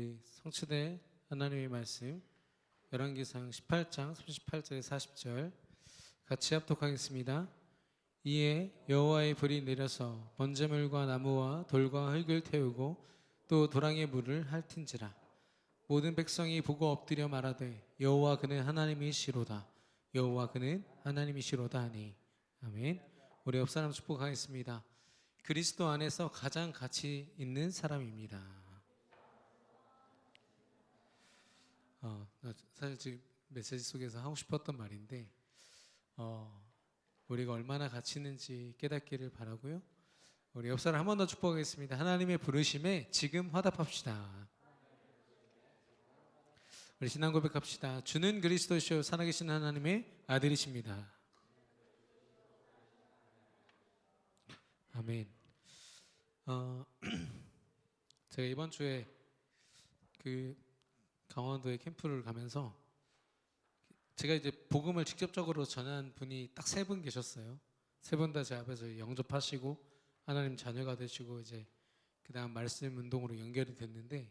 우리 성취될 하나님의 말씀 열왕기상 18장 38절에 40절 같이 합독하겠습니다. 이에 여호와의 불이 내려서 번제물과 나무와 돌과 흙을 태우고 또 도랑의 물을 핥은지라. 모든 백성이 보고 엎드려 말하되 여호와 그는 하나님이시로다. 여호와 그는 하나님이시로다 하니. 아멘. 우리 옆 사람 축복하겠습니다. 그리스도 안에서 가장 가치 있는 사람입니다. 나 사실 지금 메시지 속에서 하고 싶었던 말인데 우리가 얼마나 가치 있는지 깨닫기를 바라고요. 우리 옆 사람 한 번 더 축복하겠습니다. 하나님의 부르심에 지금 화답합시다. 우리 신앙 고백합시다. 주는 그리스도시요 살아계신 하나님의 아들이십니다. 아멘. 제가 이번 주에 강원도에 캠프를 가면서 제가 이제 복음을 직접적으로 전한 분이 딱 3분 계셨어요. 3분 다 제 앞에서 영접하시고 하나님 자녀가 되시고 이제 그 다음 말씀 운동으로 연결이 됐는데,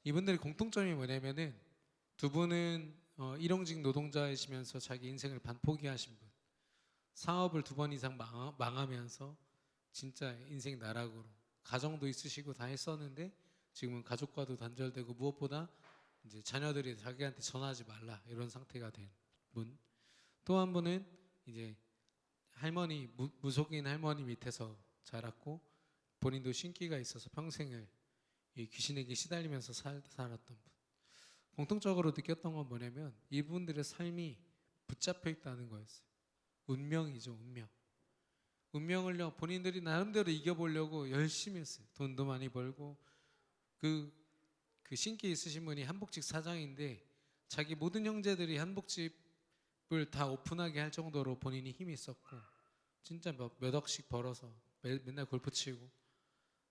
이분들의 공통점이 뭐냐면은 두 분은 일용직 노동자이시면서 자기 인생을 반포기하신 분, 사업을 2번 이상 망하면서 진짜 인생 나락으로, 가정도 있으시고 다 했었는데 지금은 가족과도 단절되고 무엇보다 이제 자녀들이 자기한테 전하지 말라 이런 상태가 된 분. 또 한 분은 이제 할머니, 무속인 할머니 밑에서 자랐고 본인도 신기가 있어서 평생을 이 귀신에게 시달리면서 살았던 분. 공통적으로 느꼈던 건 뭐냐면 이분들의 삶이 붙잡혀 있다는 거였어요. 운명이죠, 운명. 운명을요 본인들이 나름대로 이겨보려고 열심히 했어요. 돈도 많이 벌고 그 신기 있으신 분이 한복집 사장인데 자기 모든 형제들이 한복집을 다 오픈하게 할 정도로 본인이 힘이 있었고 진짜 몇 억씩 벌어서 맨날 골프 치고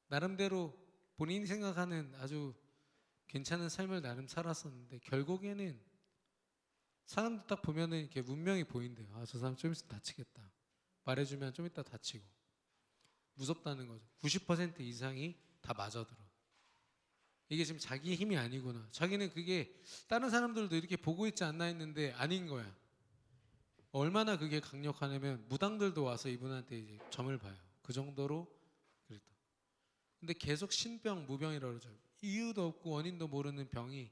나름대로 본인이 생각하는 아주 괜찮은 삶을 나름 살았었는데 결국에는 사람들 딱 보면은 이렇게 운명이 보인대요. 아, 저 사람 좀 있으면 다치겠다. 말해주면 좀 이따 다치고. 무섭다는 거죠. 90% 이상이 다 맞아들어. 이게 지금 자기 힘이 아니구나. 자기는 그게 다른 사람들도 이렇게 보고 있지 않나 했는데 아닌 거야. 얼마나 그게 강력하냐면 무당들도 와서 이분한테 이제 점을 봐요. 그 정도로 그랬다. 근데 계속 신병, 무병이라고 그러죠. 이유도 없고 원인도 모르는 병이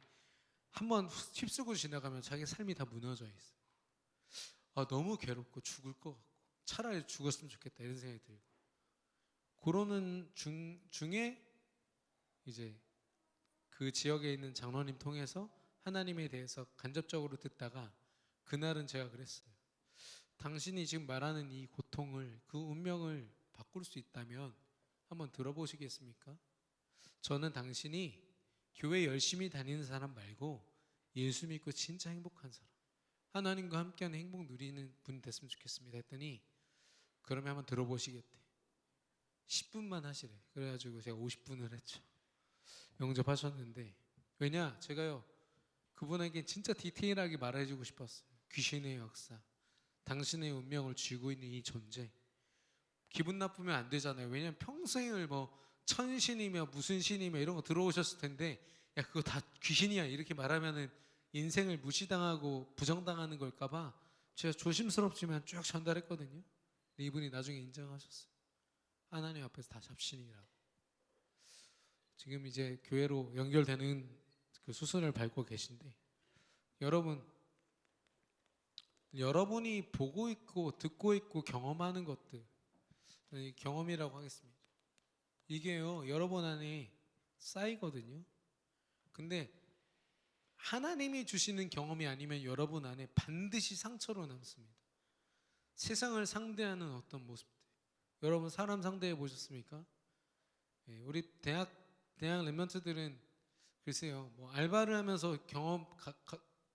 한번 휩쓰고 지나가면 자기 삶이 다 무너져 있어. 아, 너무 괴롭고 죽을 것 같고 차라리 죽었으면 좋겠다 이런 생각이 들고 그러는 중에 이제 그 지역에 있는 장로님 통해서 하나님에 대해서 간접적으로 듣다가 그날은 제가 그랬어요. 당신이 지금 말하는 이 고통을, 그 운명을 바꿀 수 있다면 한번 들어보시겠습니까? 저는 당신이 교회 열심히 다니는 사람 말고 예수 믿고 진짜 행복한 사람, 하나님과 함께하는 행복 누리는 분 됐으면 좋겠습니다 했더니 그러면 한번 들어보시겠대. 10분만 하시래. 그래가지고 제가 50분을 했죠. 영접하셨는데, 왜냐? 제가요 그분에게 진짜 디테일하게 말해주고 싶었어요. 귀신의 역사, 당신의 운명을 쥐고 있는 이 존재. 기분 나쁘면 안 되잖아요. 왜냐면 평생을 뭐 천신이며 무슨 신이며 이런 거 들어오셨을 텐데 야 그거 다 귀신이야 이렇게 말하면은 인생을 무시당하고 부정당하는 걸까봐 제가 조심스럽지만 쭉 전달했거든요. 이분이 나중에 인정하셨어요. 하나님 앞에서 다 잡신이라고. 지금 이제 교회로 연결되는 그 수순을 밟고 계신데 여러분이 보고 있고 듣고 있고 경험하는 것들, 저는 경험이라고 하겠습니다. 이게요 여러분 안에 쌓이거든요. 근데 하나님이 주시는 경험이 아니면 여러분 안에 반드시 상처로 남습니다. 세상을 상대하는 어떤 모습들, 여러분 사람 상대해 보셨습니까? 우리 대학 랩런트들은 글쎄요 뭐 알바를 하면서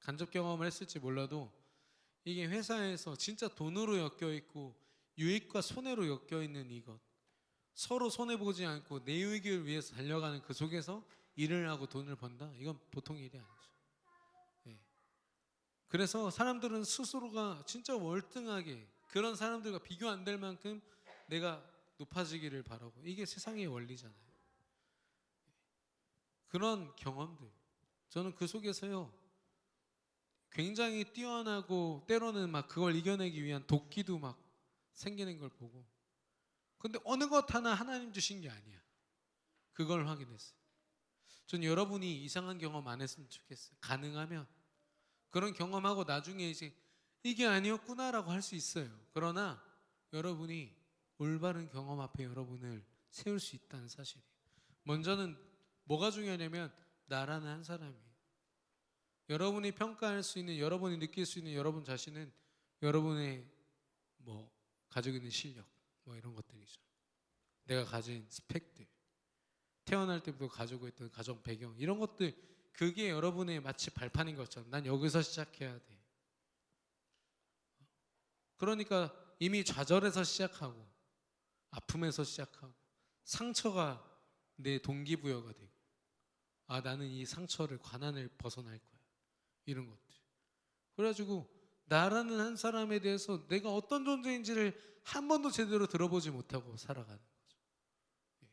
간접 경험을 했을지 몰라도 이게 회사에서 진짜 돈으로 엮여 있고 유익과 손해로 엮여 있는 이것, 서로 손해 보지 않고 내 유익을 위해서 달려가는 그 속에서 일을 하고 돈을 번다. 이건 보통 일이 아니죠. 그래서 사람들은 스스로가 진짜 월등하게 그런 사람들과 비교 안 될 만큼 내가 높아지기를 바라고, 이게 세상의 원리잖아요. 그런 경험들, 저는 그 속에서요 굉장히 뛰어나고 때로는 막 그걸 이겨내기 위한 도끼도 막 생기는 걸 보고, 근데 어느 것 하나 하나님 주신 게 아니야. 그걸 확인했어요. 전 여러분이 이상한 경험 안 했으면 좋겠어요. 가능하면 그런 경험하고 나중에 이제 이게 아니었구나라고 할 수 있어요. 그러나 여러분이 올바른 경험 앞에 여러분을 세울 수 있다는 사실이에요. 먼저는 뭐가 중요하냐면 나라는 한 사람이에요. 여러분이 평가할 수 있는, 여러분이 느낄 수 있는 여러분 자신은 여러분의 뭐 가지고 있는 실력, 뭐 이런 것들이죠. 내가 가진 스펙들, 태어날 때부터 가지고 있던 가정 배경, 이런 것들, 그게 여러분의 마치 발판인 것처럼 난 여기서 시작해야 돼. 그러니까 이미 좌절에서 시작하고 아픔에서 시작하고 상처가 내 동기부여가 되고, 아 나는 이 상처를, 관한을 벗어날 거야, 이런 것들. 그래가지고 나라는 한 사람에 대해서 내가 어떤 존재인지를 한 번도 제대로 들어보지 못하고 살아가는 거죠. 예.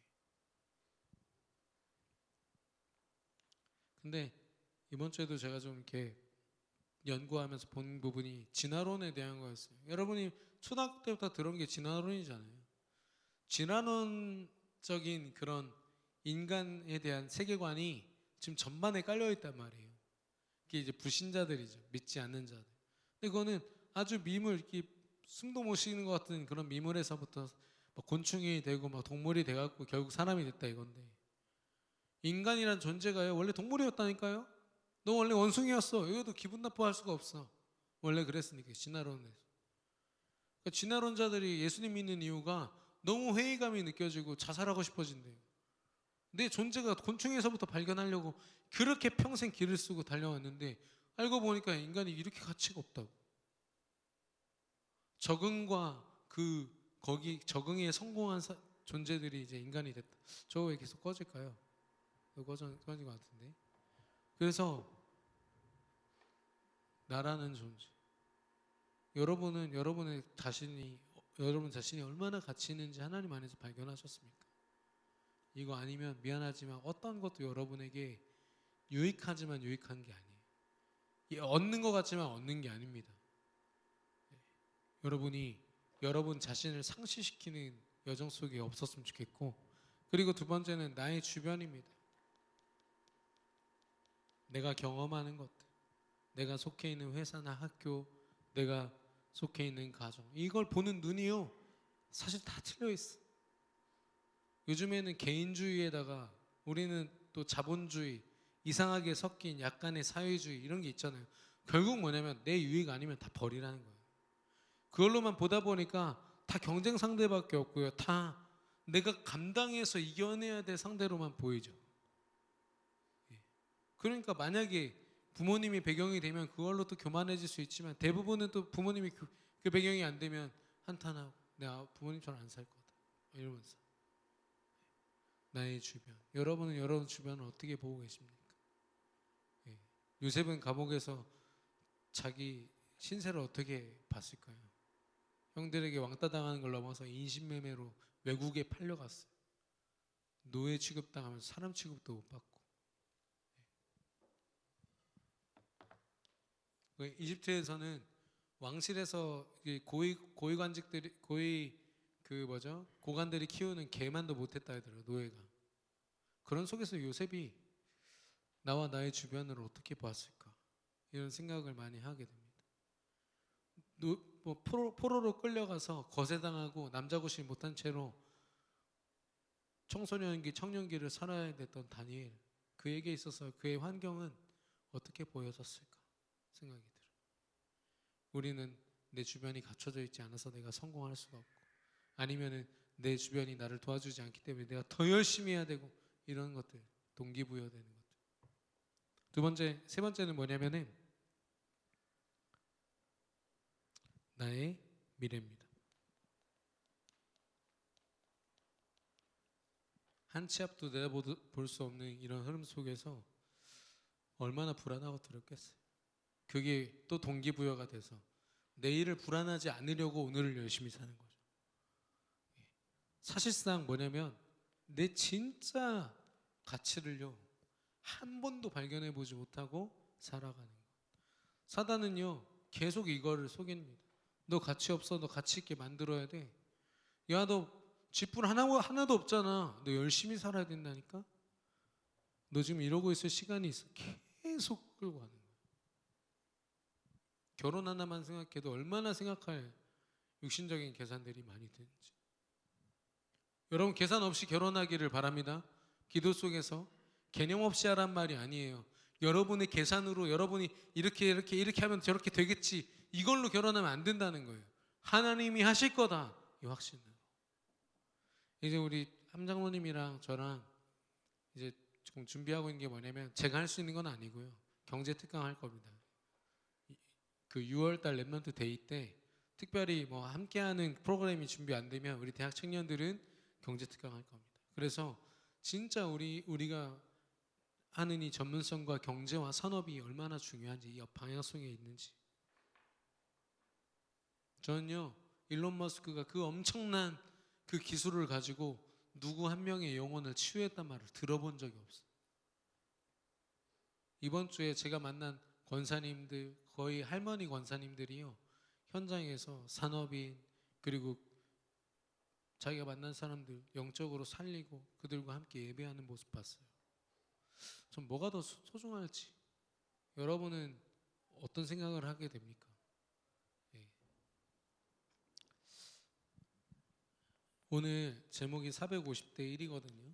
근데 이번 주에도 제가 좀 이렇게 연구하면서 본 부분이 진화론에 대한 거였어요. 여러분이 초등학교 때부터 들은 게 진화론이잖아요. 진화론적인 그런 인간에 대한 세계관이 지금 전반에 깔려 있단 말이에요. 이게 이제 불신자들이죠. 믿지 않는 자들. 근데 그거는 아주 미물, 이렇게 숨도 못 쉬는 것 같은 그런 미물에서부터 막 곤충이 되고 막 동물이 돼갖고 결국 사람이 됐다 이건데, 인간이란 존재가요 원래 동물이었다니까요. 너 원래 원숭이였어. 이것도 기분 나빠할 수가 없어. 원래 그랬으니까 진화론에서. 그러니까 진화론자들이 예수님 믿는 이유가 너무 회의감이 느껴지고 자살하고 싶어진대요. 내 존재가 곤충에서부터 발견하려고 그렇게 평생 길을 쓰고 달려왔는데 알고 보니까 인간이 이렇게 가치가 없다고. 적응과 거기 적응에 성공한 존재들이 이제 인간이 됐다. 저 왜 계속 꺼질까요? 꺼진 것 같은데. 그래서 나라는 존재. 여러분은 여러분 자신이 얼마나 가치 있는지 하나님 안에서 발견하셨습니까? 이거 아니면 미안하지만 어떤 것도 여러분에게 유익하지만 유익한 게 아니에요. 얻는 것 같지만 얻는 게 아닙니다. 여러분이 여러분 자신을 상실시키는 여정 속에 없었으면 좋겠고, 그리고 두 번째는 나의 주변입니다. 내가 경험하는 것들, 내가 속해 있는 회사나 학교, 내가 속해 있는 가정, 이걸 보는 눈이요 사실 다 틀려 있어. 요즘에는 개인주의에다가 우리는 또 자본주의, 이상하게 섞인 약간의 사회주의, 이런 게 있잖아요. 결국 뭐냐면 내 유익 아니면 다 버리라는 거예요. 그걸로만 보다 보니까 다 경쟁 상대밖에 없고요, 다 내가 감당해서 이겨내야 될 상대로만 보이죠. 예. 그러니까 만약에 부모님이 배경이 되면 그걸로 또 교만해질 수 있지만, 대부분은 또 부모님이 그 배경이 안 되면 한탄하고 내가 부모님처럼 안 살 거다 이러면서. 나의 주변, 여러분은 여러분 주변을 어떻게 보고 계십니까? 예. 요셉은 감옥에서 자기 신세를 어떻게 봤을까요? 형들에게 왕따 당하는 걸 넘어서 인신매매로 외국에 팔려갔어요. 노예 취급당하면서 사람 취급도 못 받고. 이집트에서는 왕실에서 고위 고관들이 키우는 개만도 못했다 하더라고요, 노예가. 그런 속에서 요셉이 나와 나의 주변을 어떻게 보았을까, 이런 생각을 많이 하게 됩니다. 포로로 끌려가서 거세당하고 남자고시 못한 채로 청소년기, 청년기를 살아야 됐던 다니엘, 그에게 있어서 그의 환경은 어떻게 보여졌을까 생각이 들어요. 우리는 내 주변이 갖춰져 있지 않아서 내가 성공할 수가 없고, 아니면은 내 주변이 나를 도와주지 않기 때문에 내가 더 열심히 해야 되고, 이런 것들, 동기부여되는 것들. 세 번째는 뭐냐면은 나의 미래입니다. 한 치 앞도 내다볼 수 없는 이런 흐름 속에서 얼마나 불안하고 두렵겠어요. 그게 또 동기부여가 돼서 내일을 불안하지 않으려고 오늘을 열심히 사는 거죠. 사실상 뭐냐면 내 진짜 가치를요 한 번도 발견해 보지 못하고 살아가는 것. 사단은요 계속 이거를 속입니다. 너 가치 없어. 너 가치 있게 만들어야 돼. 야, 너 쥐뿔 하나도 없잖아. 너 열심히 살아야 된다니까. 너 지금 이러고 있을 시간이 있어. 계속 끌고 가는 거야. 결혼 하나만 생각해도 얼마나 생각할 육신적인 계산들이 많이 되는지. 여러분 계산 없이 결혼하기를 바랍니다. 기도 속에서 개념 없이 하란 말이 아니에요. 여러분의 계산으로 여러분이 이렇게 하면 저렇게 되겠지. 이걸로 결혼하면 안 된다는 거예요. 하나님이 하실 거다. 이 확신으로. 이제 우리 함장로님이랑 저랑 이제 지금 준비하고 있는 게 뭐냐면 제가 할 수 있는 건 아니고요. 경제 특강 할 겁니다. 그 6월달 랩런트 데이 때 특별히 뭐 함께하는 프로그램이 준비 안 되면 우리 대학 청년들은 경제 특강 할 겁니다. 그래서 진짜 우리가 하는 이 전문성과 경제와 산업이 얼마나 중요한지 이 방향성에 있는지. 저는요 일론 머스크가 그 엄청난 그 기술을 가지고 누구 한 명의 영혼을 치유했단 말을 들어본 적이 없어요. 이번 주에 제가 만난 권사님들 거의 할머니 권사님들이요 현장에서 산업인 그리고 자기가 만난 사람들 영적으로 살리고 그들과 함께 예배하는 모습 봤어요. 전 뭐가 더 소중할지 여러분은 어떤 생각을 하게 됩니까? 예. 오늘 제목이 450대 1이거든요.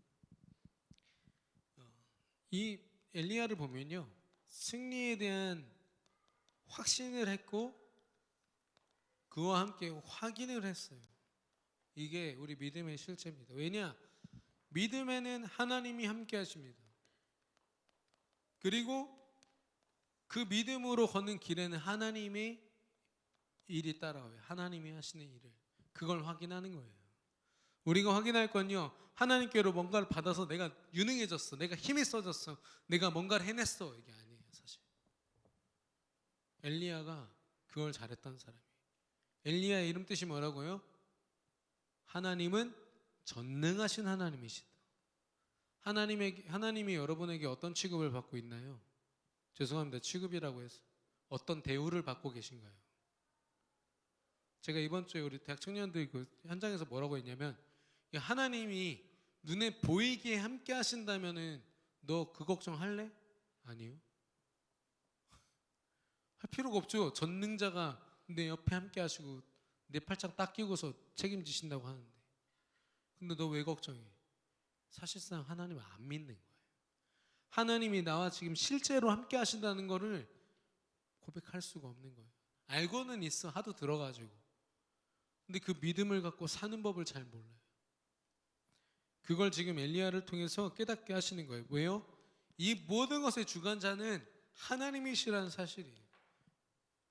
이 엘리야를 보면요 승리에 대한 확신을 했고 그와 함께 확인을 했어요. 이게 우리 믿음의 실체입니다. 왜냐? 믿음에는 하나님이 함께 하십니다. 그리고 그 믿음으로 걷는 길에는 하나님의 일이 따라와요. 하나님이 하시는 일을. 그걸 확인하는 거예요. 우리가 확인할 건요. 하나님께로 뭔가를 받아서 내가 유능해졌어. 내가 힘이 써졌어. 내가 뭔가를 해냈어. 이게 아니에요. 사실. 엘리야가 그걸 잘했던 사람이에요. 엘리야의 이름 뜻이 뭐라고요? 하나님은 전능하신 하나님이시다. 하나님이 여러분에게 어떤 취급을 받고 있나요? 죄송합니다. 취급이라고 해서 어떤 대우를 받고 계신가요? 제가 이번 주에 우리 대학 청년들 그 현장에서 뭐라고 했냐면 하나님이 눈에 보이게 함께 하신다면은 너 그 걱정 할래? 아니요. 할 필요가 없죠. 전능자가 내 옆에 함께 하시고 내 팔짱 딱 끼고서 책임지신다고 하는데 근데 너 왜 걱정해? 사실상 하나님을 안 믿는 거예요. 하나님이 나와 지금 실제로 함께 하신다는 거를 고백할 수가 없는 거예요. 알고는 있어. 하도 들어가지고. 근데 그 믿음을 갖고 사는 법을 잘 몰라요. 그걸 지금 엘리야를 통해서 깨닫게 하시는 거예요. 왜요? 이 모든 것의 주관자는 하나님이시라는 사실이에요.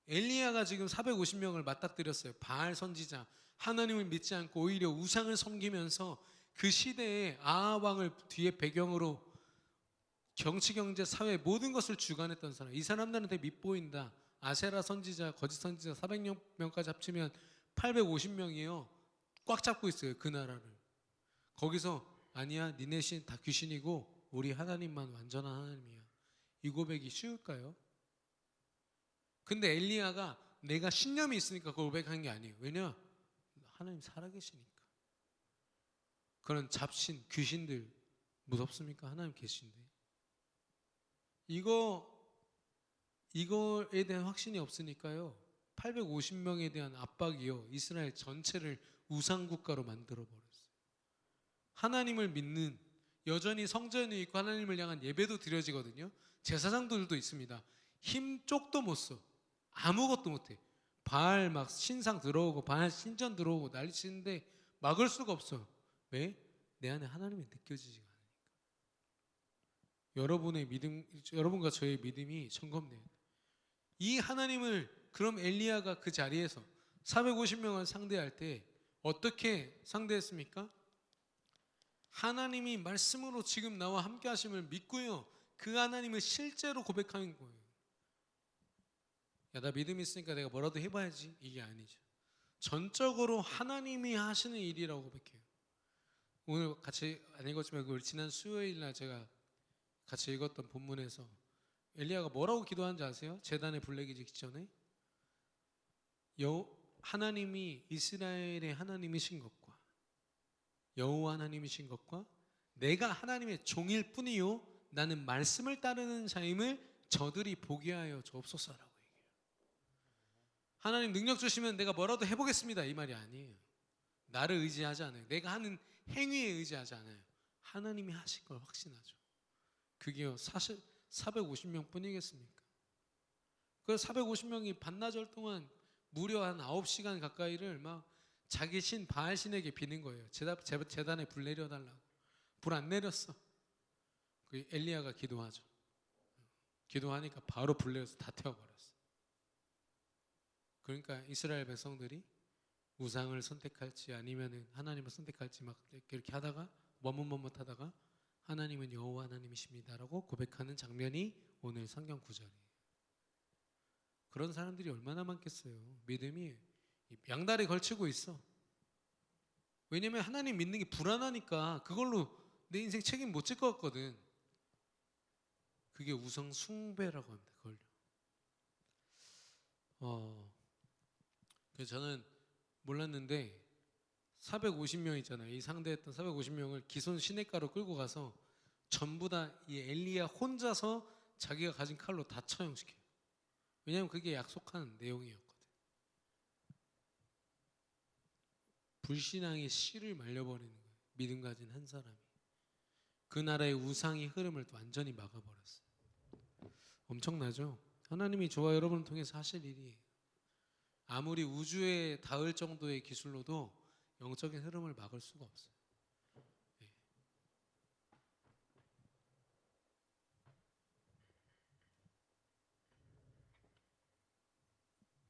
엘리야가 지금 450명을 맞닥뜨렸어요. 바알 선지자. 하나님을 믿지 않고 오히려 우상을 섬기면서 그 시대에 아합 왕을 뒤에 배경으로 정치, 경제, 사회 모든 것을 주관했던 사람. 이 사람들한테 밉보인다. 아세라 선지자, 거짓 선지자 400명까지 합치면 850명이에요. 꽉 잡고 있어요. 그 나라를. 거기서 아니야 니네 신 다 귀신이고 우리 하나님만 완전한 하나님이야. 이 고백이 쉬울까요? 근데 엘리야가 내가 신념이 있으니까 고백한 게 아니에요. 왜냐? 하나님 살아계시니까. 그런 잡신, 귀신들 무섭습니까? 하나님 계신데. 이거에 대한 확신이 없으니까요. 850명에 대한 압박이요. 이스라엘 전체를 우상국가로 만들어버렸어요. 하나님을 믿는 여전히 성전이 있고 하나님을 향한 예배도 드려지거든요. 제사장들도 있습니다. 힘 쪽도 못 써. 아무것도 못해. 바알 막 신상 들어오고 바알 신전 들어오고 난리치는데 막을 수가 없어. 왜? 내 안에 하나님이 느껴지지가 않으니까. 여러분의 믿음, 여러분과 저의 믿음이 점검돼요. 이 하나님을 그럼 엘리야가 그 자리에서 450명을 상대할 때 어떻게 상대했습니까? 하나님이 말씀으로 지금 나와 함께 하심을 믿고요. 그 하나님을 실제로 고백하는 거예요. 야, 나 믿음 있으니까 내가 뭐라도 해봐야지. 이게 아니죠. 전적으로 하나님이 하시는 일이라고 고백해요. 오늘 같이 안 읽었지만 그 지난 수요일 날 제가 같이 읽었던 본문에서 엘리야가 뭐라고 기도하는지 아세요? 제단에 불 내기 직전에 하나님이 이스라엘의 하나님이신 것과 여호와 하나님이신 것과 내가 하나님의 종일 뿐이요 나는 말씀을 따르는 자임을 저들이 보게 하여 주옵소서라고 얘기해요. 하나님 능력 주시면 내가 뭐라도 해보겠습니다 이 말이 아니에요. 나를 의지하지 않아요. 내가 하는 행위에 의지하지 않아요. 하나님이 하신 걸 확신하죠. 그게요 사실 450명 뿐이겠습니까? 그래서 450명이 반나절 동안 무려 한 9시간 가까이를 막 자기 신 바알 신에게 비는 거예요. 제단에 불 내려달라고. 불 안 내렸어. 그 엘리야가 기도하죠. 기도하니까 바로 불 내려서 다 태워버렸어. 그러니까 이스라엘 백성들이 우상을 선택할지 아니면 하나님을 선택할지 막 이렇게 하다가 머뭇머뭇하다가 하나님은 여호와 하나님이십니다라고 고백하는 장면이 오늘 성경 구절이에요. 그런 사람들이 얼마나 많겠어요. 믿음이 양다리 걸치고 있어. 왜냐면 하나님 믿는 게 불안하니까 그걸로 내 인생 책임 못 질 것 같거든. 그게 우상 숭배라고 합니다. 그걸요. 그래서 저는 몰랐는데 450명 있잖아요. 이 상대했던 450명을 기손 시냇가로 끌고 가서 전부 다 이 엘리야 혼자서 자기가 가진 칼로 다 처형시켜요. 왜냐하면 그게 약속한 내용이었거든. 불신앙의 씨를 말려버리는 거예요. 믿음 가진 한 사람이. 그 나라의 우상의 흐름을 또 완전히 막아버렸어요. 엄청나죠? 하나님이 저와 여러분을 통해서 하실 일이에요. 아무리 우주에 닿을 정도의 기술로도 영적인 흐름을 막을 수가 없어요. 네.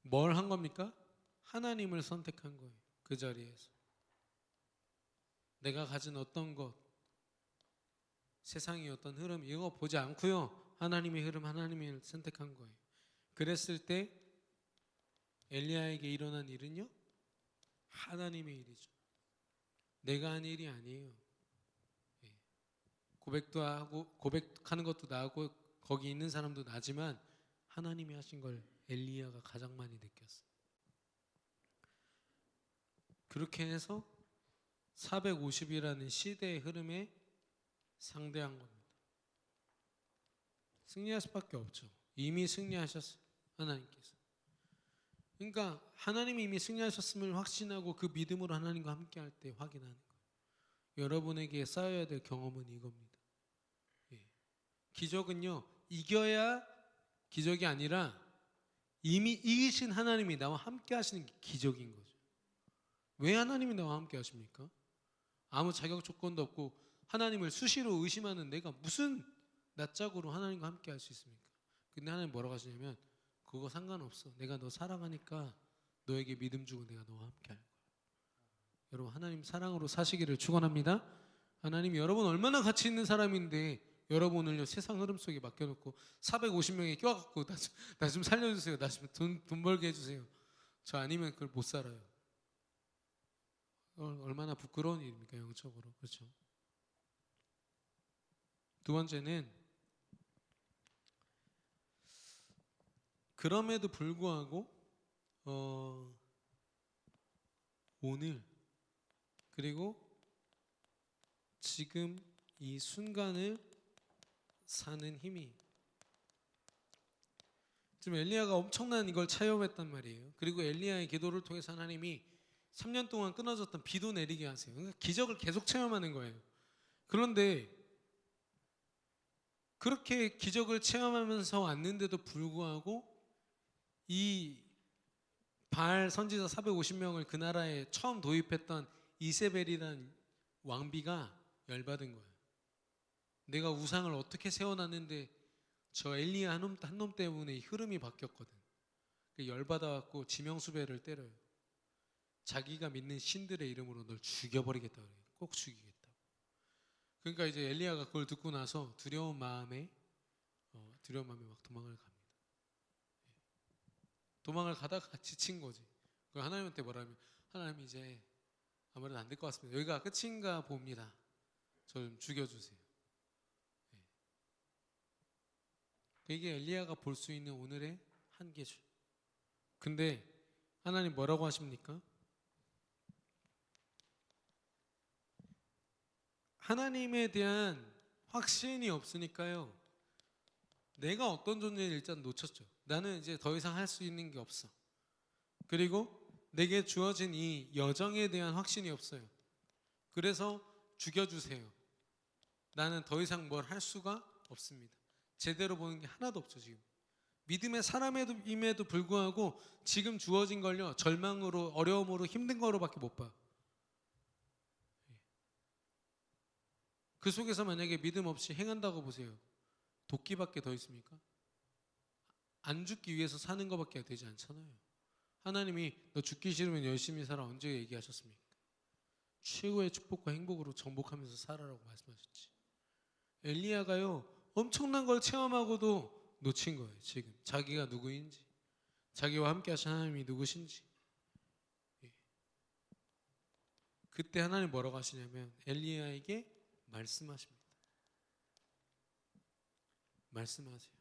뭘 한 겁니까? 하나님을 선택한 거예요. 그 자리에서. 내가 가진 어떤 것, 세상의 어떤 흐름 이거 보지 않고요. 하나님의 흐름, 하나님을 선택한 거예요. 그랬을 때 엘리야에게 일어난 일은요? 하나님의 일이죠. 내가 한 일이 아니에요. 고백도 하고 고백하는 것도 나고 거기 있는 사람도 나지만 하나님이 하신 걸 엘리야가 가장 많이 느꼈어요. 그렇게 해서 450이라는 시대의 흐름에 상대한 겁니다. 승리할 수밖에 없죠. 이미 승리하셨어요. 하나님께서. 그러니까 하나님이 이미 승리하셨음을 확신하고 그 믿음으로 하나님과 함께 할 때 확인하는 거예요. 여러분에게 쌓여야 될 경험은 이겁니다. 기적은요 이겨야 기적이 아니라 이미 이기신 하나님이 나와 함께 하시는 게 기적인 거죠. 왜 하나님이 나와 함께 하십니까? 아무 자격 조건도 없고 하나님을 수시로 의심하는 내가 무슨 낯짝으로 하나님과 함께 할 수 있습니까? 근데 하나님 뭐라고 하시냐면 그거 상관없어. 내가 너 사랑하니까 너에게 믿음 주고 내가 너와 함께 할 거야. 여러분 하나님 사랑으로 사시기를 축원합니다. 하나님 여러분 얼마나 가치 있는 사람인데 여러분을요 세상 흐름 속에 맡겨놓고 450명이 껴갖고 나 좀 살려주세요. 나 좀 돈 벌게 해주세요. 저 아니면 그걸 못 살아요. 얼마나 부끄러운 일입니까 영적으로. 그렇죠. 두 번째는 그럼에도 불구하고 오늘 그리고 지금 이 순간을 사는 힘이 지금 엘리야가 엄청난 이걸 체험했단 말이에요. 그리고 엘리야의 기도를 통해서 하나님이 3년 동안 끊어졌던 비도 내리게 하세요. 그러니까 기적을 계속 체험하는 거예요. 그런데 그렇게 기적을 체험하면서 왔는데도 불구하고 이 바알 선지자 450명을 그 나라에 처음 도입했던 이세벨이라는 왕비가 열받은 거예요. 내가 우상을 어떻게 세워놨는데 저 엘리야 한 놈 때문에 이 흐름이 바뀌었거든. 열받아갖고 지명수배를 때려요. 자기가 믿는 신들의 이름으로 널 죽여버리겠다 그래요. 꼭 죽이겠다. 그러니까 이제 엘리야가 그걸 듣고 나서 두려운 마음에 막 도망을 갑니다. 도망을 가다가 지친 거지. 그 하나님한테 뭐라면 하나님 이제 아무래도 안 될 것 같습니다. 여기가 끝인가 봅니다. 저 좀 죽여주세요. 이게 엘리야가 볼 수 있는 오늘의 한계죠. 근데 하나님 뭐라고 하십니까? 하나님에 대한 확신이 없으니까요. 내가 어떤 존재를 일단 놓쳤죠. 나는 이제 더 이상 할 수 있는 게 없어. 그리고 내게 주어진 이 여정에 대한 확신이 없어요. 그래서 죽여주세요. 나는 더 이상 뭘 할 수가 없습니다. 제대로 보는 게 하나도 없죠 지금. 믿음의 사람임에도 불구하고 지금 주어진 걸요 절망으로, 어려움으로, 힘든 거로밖에 못 봐요. 그 속에서 만약에 믿음 없이 행한다고 보세요. 도끼밖에 더 있습니까? 안 죽기 위해서 사는 것밖에 되지 않잖아요. 하나님이 너 죽기 싫으면 열심히 살아 언제 얘기하셨습니까? 최고의 축복과 행복으로 정복하면서 살아라고 말씀하셨지. 엘리야가요 엄청난 걸 체험하고도 놓친 거예요. 지금 자기가 누구인지, 자기와 함께 하신 하나님이 누구신지. 그때 하나님 뭐라고 하시냐면 엘리야에게 말씀하십니다. 말씀하세요.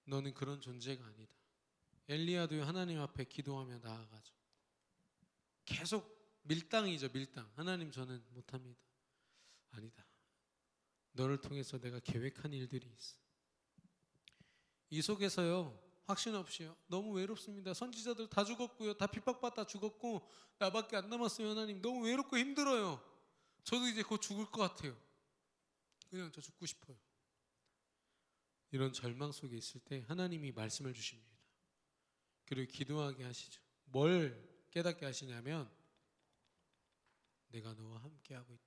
너는 그런 존재가 아니다. 엘리야도 하나님 앞에 기도하며 나아가죠. 계속 밀당이죠. 밀당. 하나님 저는 못합니다. 아니다. 너를 통해서 내가 계획한 일들이 있어. 이 속에서요 확신 없이요 너무 외롭습니다. 선지자들 다 죽었고요, 다 핍박받다 죽었고 나밖에 안 남았어요. 하나님 너무 외롭고 힘들어요. 저도 이제 곧 죽을 것 같아요. 그냥 저 죽고 싶어요. 이런 절망 속에 있을 때 하나님이 말씀을 주십니다. 그리고 기도하게 하시죠. 뭘 깨닫게 하시냐면 내가 너와 함께하고 있다.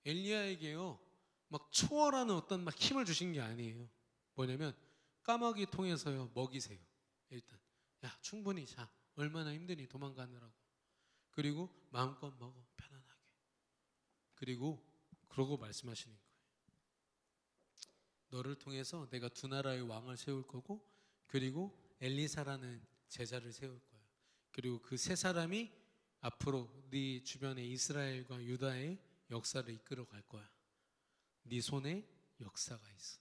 엘리야에게요 막 초월하는 어떤 막 힘을 주신 게 아니에요. 뭐냐면 까마귀 통해서요 먹이세요. 일단 야 충분히 자, 얼마나 힘드니 도망가느라고. 그리고 마음껏 먹어 편안하게. 그리고 그러고 말씀하시는 거예요. 너를 통해서 내가 두 나라의 왕을 세울 거고, 그리고 엘리사라는 제자를 세울 거야. 그리고 그 세 사람이 앞으로 네 주변의 이스라엘과 유다의 역사를 이끌어 갈 거야. 네 손에 역사가 있어.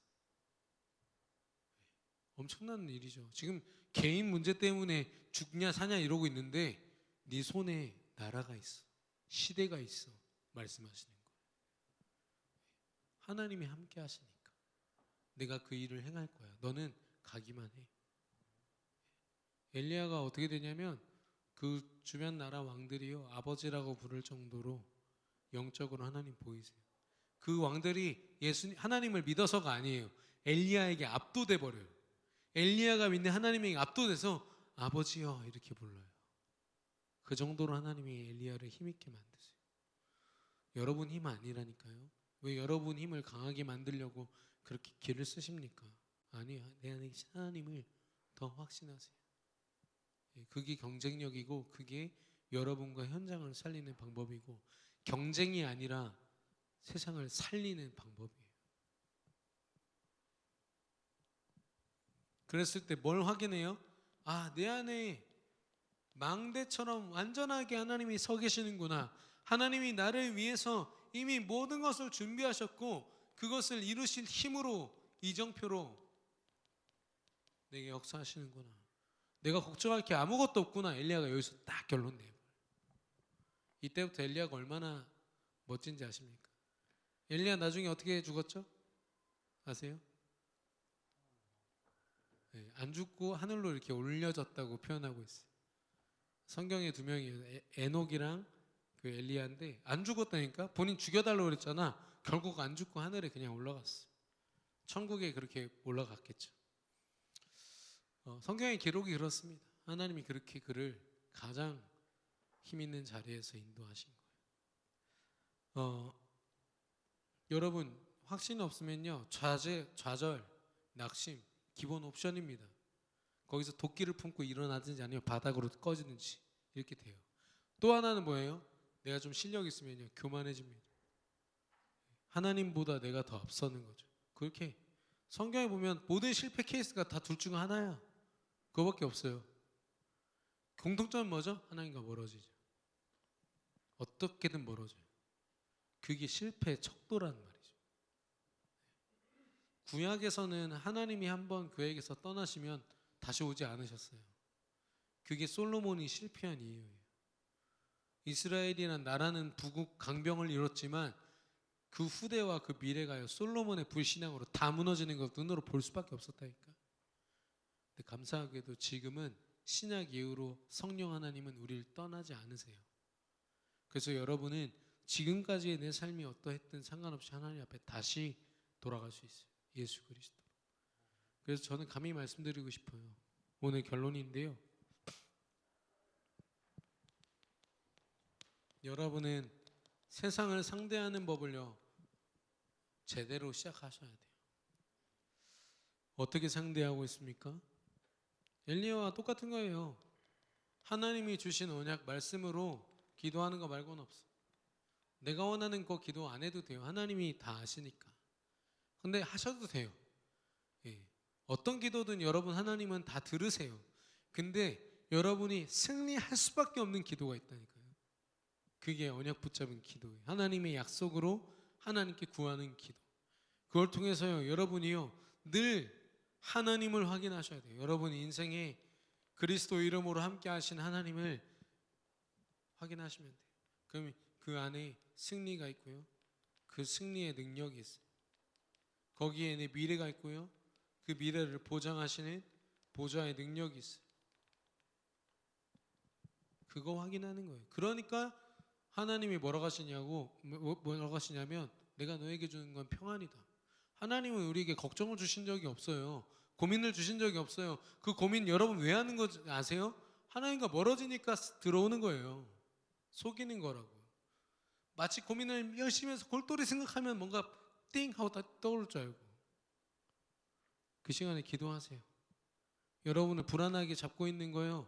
엄청난 일이죠. 지금 개인 문제 때문에 죽냐 사냐 이러고 있는데 네 손에 나라가 있어. 시대가 있어. 말씀하시는 거예요. 하나님이 함께 하시니까 내가 그 일을 행할 거야. 너는 가기만 해. 엘리야가 어떻게 되냐면 그 주변 나라 왕들이요 아버지라고 부를 정도로 영적으로 하나님 보이세요. 그 왕들이 하나님을 믿어서가 아니에요. 엘리야에게 압도돼 버려요. 엘리야가 믿는 하나님에게 압도돼서 아버지여 이렇게 불러요. 그 정도로 하나님이 엘리야를 힘있게 만드세요. 여러분 힘 아니라니까요. 왜 여러분 힘을 강하게 만들려고 그렇게 길을 쓰십니까? 아니요. 내 안에 계신 하나님을 더 확신하세요. 그게 경쟁력이고 그게 여러분과 현장을 살리는 방법이고 경쟁이 아니라 세상을 살리는 방법이에요. 그랬을 때 뭘 확인해요? 아, 내 안에 망대처럼 완전하게 하나님이 서 계시는구나. 하나님이 나를 위해서 이미 모든 것을 준비하셨고 그것을 이루실 힘으로 이정표로 내게 역사하시는구나. 내가 걱정할 게 아무것도 없구나. 엘리야가 여기서 딱 결론 내요. 이때부터 엘리야가 얼마나 멋진지 아십니까? 엘리야 나중에 어떻게 죽었죠? 아세요? 네, 안 죽고 하늘로 이렇게 올려졌다고 표현하고 있어요. 성경에 두 명이에요. 에녹이랑 그 엘리야인데 안 죽었다니까. 본인 죽여달라고 그랬잖아. 결국 안 죽고 하늘에 그냥 올라갔어. 천국에 그렇게 올라갔겠죠. 성경의 기록이 그렇습니다. 하나님이 그렇게 그를 가장 힘 있는 자리에서 인도하신 거예요. 여러분 확신 없으면요 좌절, 낙심 기본 옵션입니다. 거기서 도끼를 품고 일어나든지 아니면 바닥으로 꺼지든지 이렇게 돼요. 또 하나는 뭐예요? 내가 좀 실력 있으면요 교만해집니다. 하나님보다 내가 더 앞서는 거죠. 그렇게 성경에 보면 모든 실패 케이스가 다 둘 중 하나야. 그거밖에 없어요. 공통점은 뭐죠? 하나님과 멀어지죠. 어떻게든 멀어져요. 그게 실패의 척도라는 말이죠. 구약에서는 하나님이 한번 그에게서 떠나시면 다시 오지 않으셨어요. 그게 솔로몬이 실패한 이유예요. 이스라엘이란 나라는 부국 강병을 이뤘지만 그 후대와 그 미래가요, 솔로몬의 불신앙으로 다 무너지는 걸 눈으로 볼 수밖에 없었다니까. 근데 감사하게도 지금은 신약 이후로 성령 하나님은 우리를 떠나지 않으세요. 그래서 여러분은 지금까지의 내 삶이 어떠했든 상관없이 하나님 앞에 다시 돌아갈 수 있어요. 예수 그리스도. 그래서 저는 감히 말씀드리고 싶어요. 오늘 결론인데요. 여러분은 세상을 상대하는 법을요, 제대로 시작하셔야 돼요. 어떻게 상대하고 있습니까? 엘리야와 똑같은 거예요. 하나님이 주신 언약 말씀으로 기도하는 거 말고는 없어. 내가 원하는 거 기도 안 해도 돼요. 하나님이 다 아시니까. 근데 하셔도 돼요. 예. 어떤 기도든 여러분 하나님은 다 들으세요. 근데 여러분이 승리할 수밖에 없는 기도가 있다니까요. 그게 언약 붙잡은 기도예요. 하나님의 약속으로 하나님께 구하는 기도. 그걸 통해서요, 여러분이요, 늘 하나님을 확인하셔야 돼요. 여러분 인생에 그리스도 이름으로 함께 하신 하나님을 확인하시면 돼요. 그럼 그 안에 승리가 있고요, 그 승리의 능력이 있어요. 거기에 내 미래가 있고요, 그 미래를 보장하시는 보좌의 능력이 있어요. 그거 확인하는 거예요. 그러니까 하나님이 뭐라고 하시냐면 내가 너에게 주는 건 평안이다. 하나님은 우리에게 걱정을 주신 적이 없어요. 고민을 주신 적이 없어요. 그 고민 여러분 왜 하는 거 아세요? 하나님과 멀어지니까 들어오는 거예요. 속이는 거라고. 마치 고민을 열심히 해서 골똘히 생각하면 뭔가 띵 하고 다 떠오를 줄 알고. 그 시간에 기도하세요. 여러분을 불안하게 잡고 있는 거예요,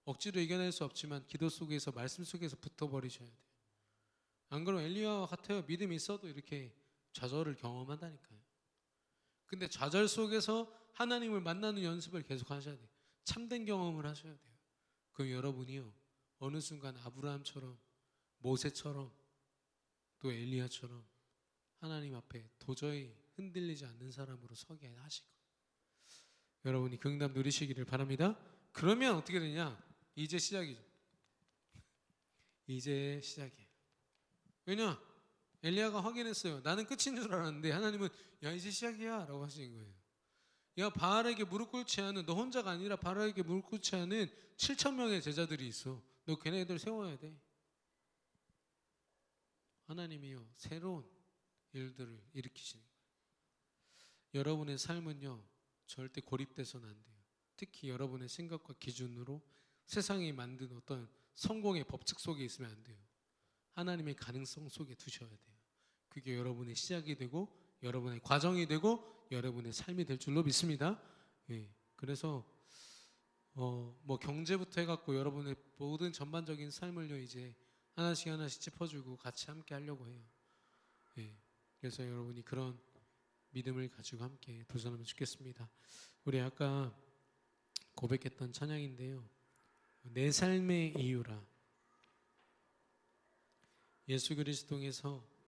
억지로 이겨낼 수 없지만 기도 속에서, 말씀 속에서 붙어버리셔야 돼요. 안 그러면 엘리야와 같아요. 믿음이 있어도 이렇게 좌절을 경험한다니까요. 근데 좌절 속에서 하나님을 만나는 연습을 계속 하셔야 돼요. 참된 경험을 하셔야 돼요. 그럼 여러분이요, 어느 순간 아브라함처럼, 모세처럼, 또 엘리야처럼 하나님 앞에 도저히 흔들리지 않는 사람으로 서게 하실 거예요. 여러분이 그 응답 누리시기를 바랍니다. 그러면 어떻게 되냐? 이제 시작이죠. 이제 시작이에요. 왜냐? 엘리야가 확인했어요. 나는 끝인 줄 알았는데 하나님은 야, 이제 시작이야 라고 하시는 거예요. 야, 바알에게 무릎 꿇지 않은, 너 혼자가 아니라 바알에게 무릎 꿇지 않은 7,000명의 제자들이 있어. 너 걔네들 세워야 돼. 하나님이요, 새로운 일들을 일으키시는 거예요. 여러분의 삶은요, 절대 고립돼서는 안 돼요. 특히 여러분의 생각과 기준으로 세상이 만든 어떤 성공의 법칙 속에 있으면 안 돼요. 하나님의 가능성 속에 두셔야 돼요. 그게 여러분의 시작이 되고 여러분의 과정이 되고 여러분의 삶이 될 줄로 믿습니다. 예. 그래서 뭐 경제부터 해갖고 여러분의 모든 전반적인 삶을요, 이제 하나씩 하나씩 짚어주고 같이 함께 하려고 해요. 예. 그래서 여러분이 그런 믿음을 가지고 함께 도전하면 좋겠습니다. 우리 아까 고백했던 찬양인데요, 내 삶의 이유라. 예수 그리스도에서